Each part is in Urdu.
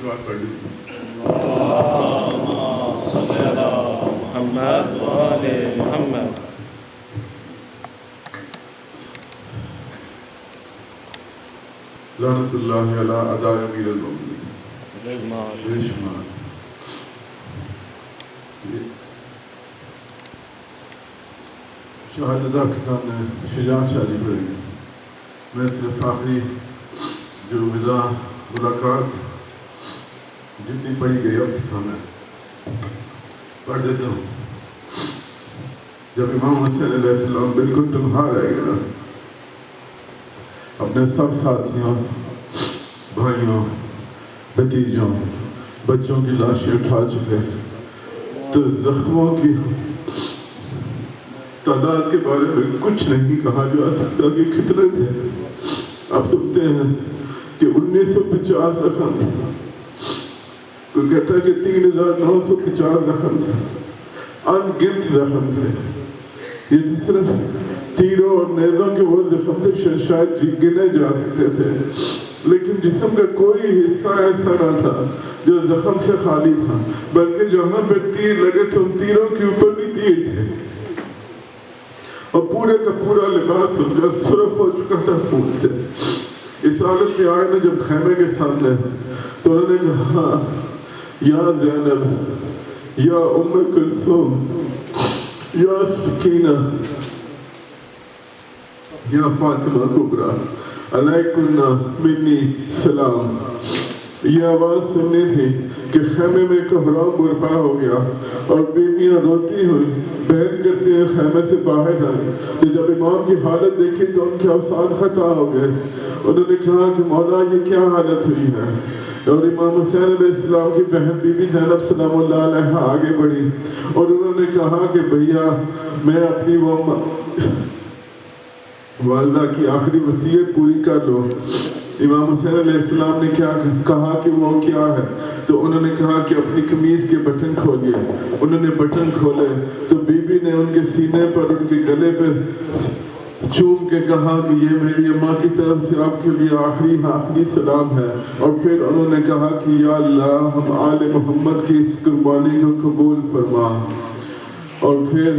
دعا پڑھ لیجیے. محمد وآل محمد. لعنت اللہ علی اعداء امیر المؤمنین. بے شمار. شہادتہ کے سامنے شجاعت شادی پڑے گی. میں صرف آخری جو ملاقات جتنی پڑھی گئی اب کے سامنے پڑھ دیتا ہوں. جب امام حسین علیہ السلام بالکل تنہا رہ گیا، اپنے سب ساتھیوں، بھائیوں، بھتیجوں، بچوں کی لاشیں اٹھا چکے، تو زخموں کی تعداد کے بارے میں کچھ نہیں کہا جا سکتا کہ کتنے تھے. آپ سنتے ہیں کہ 1950 زخم تھے، کوئی کہتا ہے کہ 3950 زخم تھے. ان گنت زخم تھے. یہ صرف تیروں اور نیزوں کے وہ زخم تھے شاید گنے جا سکتے تھے، لیکن جسم کا کوئی حصہ ایسا نہ تھا جو زخم سے خالی تھا، بلکہ جہاں پہ تیر لگے تھے ان تیروں کے اوپر بھی تیر تھے، اور پورے کا پورا لباس ان کا سرخ ہو چکا تھا خون سے. اس حالت میں آئے نا جب خیمے کے سامنے تو انہوں نے کہا یا زینب، یا ام کلثوم، یا سکینہ، یا فاطمہ کبریٰ، علیکن منی سلام. یہ آواز سننی تھی کہ خیمے میں کوہرام برپا ہو گیا اور بیویاں روتی ہوئی بہن کرتی ہیں خیمے سے باہر آئی. تو جب امام کی حالت دیکھی تو ان کے اوسان خطا ہو گئے. انہوں نے کہا کہ مولا یہ کیا حالت ہوئی ہے؟ اور امام حسین علیہ السلام کی بہن بی بی زینب سلام اللہ علیہ آگے بڑھی اور انہوں نے کہا کہ بھیا میں اپنی وہ والدہ کی آخری وصیت پوری کر لو. امام حسین علیہ السلام نے کیا کہا کہ وہ کیا ہے؟ تو انہوں نے کہا کہ اپنی قمیض کے بٹن کھولیے. انہوں نے بٹن کھولے تو بی بی نے ان کے سینے پر ان کے گلے پہ چوم کے کہا کہ یہ میری اماں کی طرف سے آپ کے لیے آخری سلام ہے. اور پھر انہوں نے کہا کہ یا اللہ ہم آل محمد کی اس قربانی کو قبول فرما. اور پھر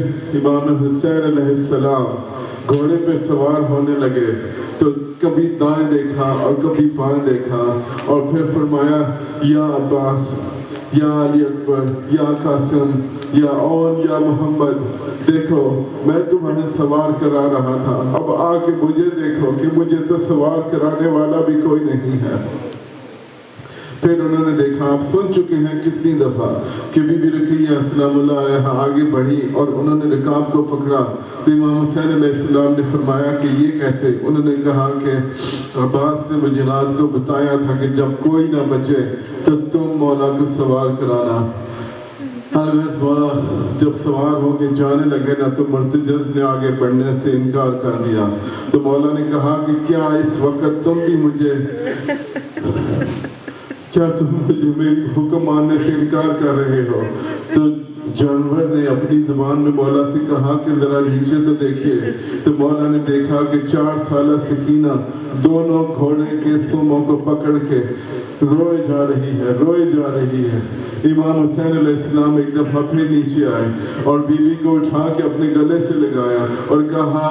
امام حسین علیہ السلام گھوڑے پہ سوار ہونے لگے تو کبھی دائیں دیکھا اور کبھی بائیں دیکھا اور پھر فرمایا یا عباس، یا علی اکبر، یا قاسم، یا اون، یا محمد، دیکھو میں تمہیں سوار کرا رہا تھا، اب آ کے مجھے دیکھو کہ مجھے تو سوار کرانے والا بھی کوئی نہیں ہے. پھر انہوں نے دیکھا، آپ سن چکے ہیں کتنی دفعہ کہ بی بی رقیہ سلام اللہ علیہ آگے بڑھی اور انہوں نے رکاب کو پکڑا تو امام حسین علیہ السلام نے فرمایا کہ یہ کیسے؟ انہوں نے کہا کہ عباس نے مجھے رات کو بتایا تھا کہ جب کوئی نہ بچے تو تم مولا کو سوار کرانا. حضرت مولا جب سوار ہو کے جانے لگے نا تو مرتجز نے آگے بڑھنے سے انکار کر دیا. تو مولا نے کہا کہ کیا اس وقت تم بھی مجھے میری حکم ماننے سے انکار کر رہے ہو؟ تو جانور نے اپنی زبان میں مولا سے کہا کہ ذرا نیچے تو دیکھیے. تو مولا نے دیکھا کہ 4 سالہ سکینہ دونوں گھوڑے کے سوموں کو پکڑ کے روئے جا رہی ہے. امام حسین علیہ السلام ایک دفعہ پھر نیچے آئے اور بی بی کو اٹھا کے اپنے گلے سے لگایا اور کہا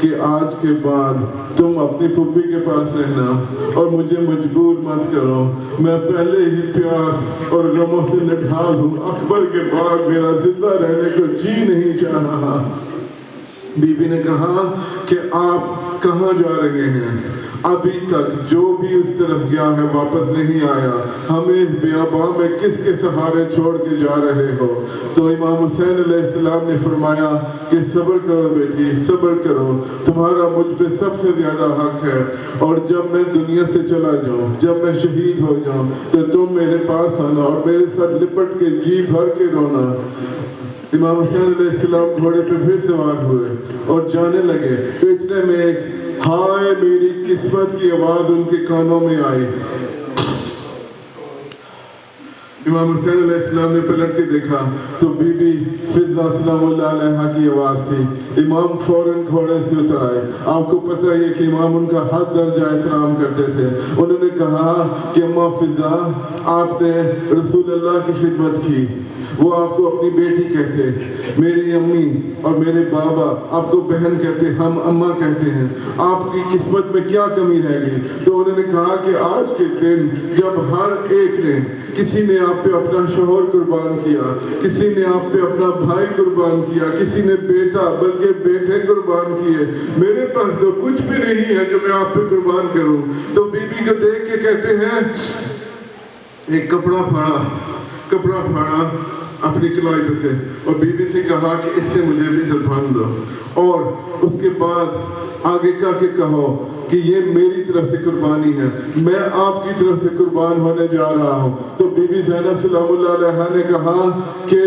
کہ آج کے بعد تم اپنی پھوپھی کے پاس رہنا اور مجھے مجبور مت کرو. میں پہلے ہی پیاس اور غموں سے نڈھال ہوں. اکبر کے بعد میرا زندہ رہنے کو جی نہیں چاہ رہا. بی بی نے کہا کہ آپ کہاں جا رہے ہیں؟ ابھی تک جو بھی اس طرف گیا ہے واپس نہیں آیا. ہمیں اس بیاباں میں کس کے سہارے چھوڑ کے جا رہے ہو؟ تو امام حسین علیہ السلام نے فرمایا کہ صبر کرو بیٹی، صبر کرو، تمہارا مجھ پہ سب سے زیادہ حق ہے. اور جب میں دنیا سے چلا جاؤں، جب میں شہید ہو جاؤں تو تم میرے پاس آنا اور میرے ساتھ لپٹ کے جی بھر کے رونا. امام حسین علیہ السلام گھوڑے پہ پھر سوار ہوئے اور جانے لگے تو اتنے میں ایک ہائے میری قسمت کی آواز ان کے کانوں میں آئی. امام حسین علیہ السلام نے پلٹ کے دیکھا تو بی بی فضہ سلام اللہ علیہ کی آواز تھی۔ امام فوراً گھوڑے سے اتر آئے۔ آپ کو پتہ ہے کہ امام ان کا حد درجہ احترام کرتے تھے۔ انہوں نے کہا کہ اماں فضہ، آپ نے رسول اللہ کی خدمت کی، وہ آپ کو اپنی بیٹی کہتے، میری امی اور میرے بابا آپ کو بہن کہتے، ہم اماں کہتے ہیں، آپ کی قسمت میں کیا کمی رہ گئی؟ تو انہوں نے کہا کہ آج کے دن جب ہر ایک نے، کسی نے آپ پہ اپنا شوہر قربان کیا، کسی نے آپ پہ اپنا بھائی قربان کیا، کسی نے بیٹا بلکہ بیٹے قربان کیے، میرے پاس تو کچھ بھی نہیں ہے جو میں آپ پہ قربان کروں۔ تو بی بی کو دیکھ کے کہتے ہیں، ایک کپڑا پھاڑا اپنی کلائی پہ سے اور بی بی سے کہا کہ اس سے مجھے بھی دلبھان دو، اور اس کے بعد آگے کر کے کہو کہ یہ میری طرف سے قربانی ہے، میں آپ کی طرف سے قربان ہونے جا رہا ہوں۔ تو بی بی زینب سلام اللہ علیہ نے کہا کہ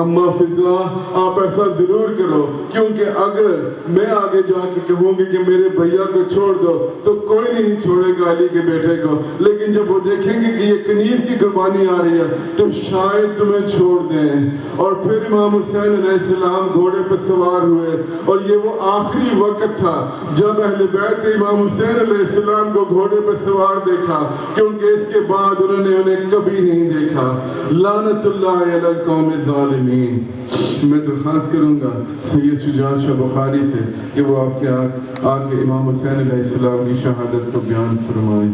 اماں فضہ آپ ایسا ضرور کرو، کیونکہ اگر میں آگے جا کے کہوں گی کہ میرے بھیا کو چھوڑ دو تو کوئی نہیں چھوڑے گا علی کے بیٹے کو، لیکن جب وہ دیکھیں گے کہ یہ کنیز کی قربانی آ رہی ہے تو شاید تمہیں چھوڑ دیں۔ اور پھر امام حسین علیہ السلام گھوڑے پر سوار ہوئے، اور یہ وہ آخری وقت تھا جب اہل بیت امام حسین علیہ السلام کو گھوڑے پر سوار دیکھا، کیونکہ اس کے بعد انہوں نے کبھی نہیں دیکھا۔ لعنت اللہ علی القوم الظالمین۔ میں درخواست کروں گا سید شجاع شاہ بخاری سے کہ وہ آپ کے امام حسین علیہ السلام کی شہادت کو بیان فرمائیں۔